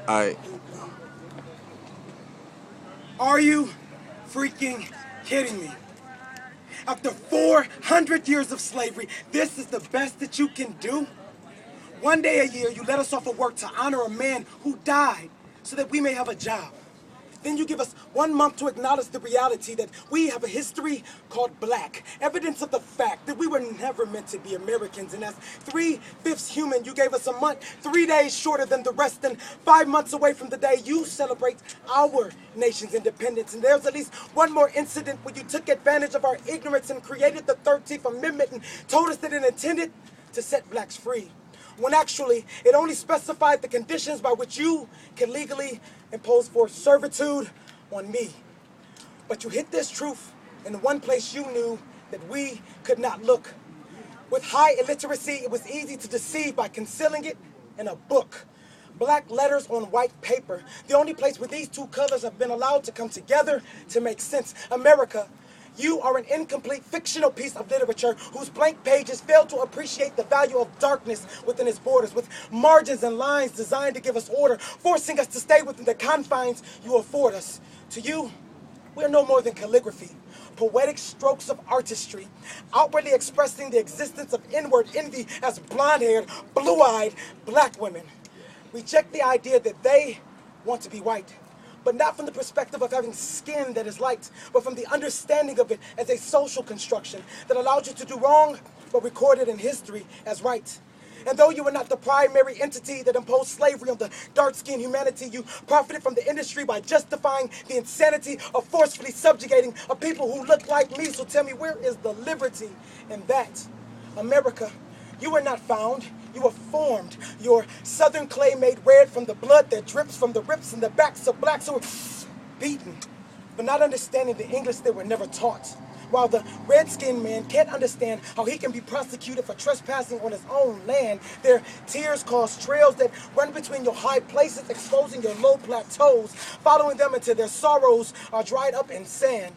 I Are you freaking kidding me? After 400 years of slavery, this is the best that you can do? One day a year, you let us off of work to honor a man who died so that we may have a job. Then you give us 1 month to acknowledge the reality that we have a history called black. Evidence of the fact that we were never meant to be Americans. And as 3/5 human, you gave us a month, 3 days shorter than the rest, and 5 months away from the day you celebrate our nation's independence. And there's at least one more incident where you took advantage of our ignorance and created the 13th Amendment and told us that it intended to set blacks free, when actually it only specified the conditions by which you can legally impose forced servitude on me. But you hid this truth in one place you knew that we could not look. With high illiteracy, it was easy to deceive by concealing it in a book. Black letters on white paper, the only place where these two colors have been allowed to come together to make sense. America, you are an incomplete fictional piece of literature whose blank pages fail to appreciate the value of darkness within its borders, with margins and lines designed to give us order, forcing us to stay within the confines you afford us. To you, we are no more than calligraphy, poetic strokes of artistry, outwardly expressing the existence of inward envy as blonde-haired, blue-eyed black women. Reject the idea that they want to be white, but not from the perspective of having skin that is light, but from the understanding of it as a social construction that allows you to do wrong, but record it in history as right. And though you were not the primary entity that imposed slavery on the dark-skinned humanity, you profited from the industry by justifying the insanity of forcefully subjugating a people who look like me. So tell me, where is the liberty in that? America, you were not found, you were formed. Your southern clay made red from the blood that drips from the rips in the backs of blacks who were beaten, but not understanding the English they were never taught. While the red-skinned man can't understand how he can be prosecuted for trespassing on his own land, their tears cause trails that run between your high places, exposing your low plateaus, following them until their sorrows are dried up in sand,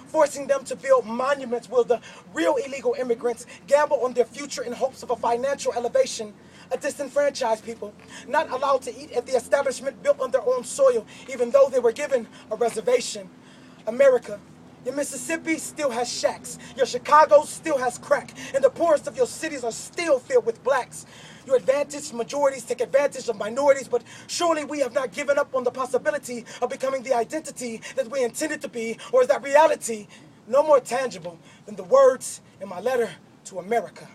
forcing them to build monuments where the real illegal immigrants gamble on their future in hopes of a financial elevation. A disenfranchised people, not allowed to eat at the establishment built on their own soil, even though they were given a reservation. America, your Mississippi still has shacks, your Chicago still has crack, and the poorest of your cities are still filled with blacks. Your advantaged majorities take advantage of minorities, but surely we have not given up on the possibility of becoming the identity that we intended to be, or is that reality no more tangible than the words in my letter to America?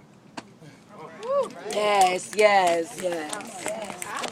Yes, yes, yes.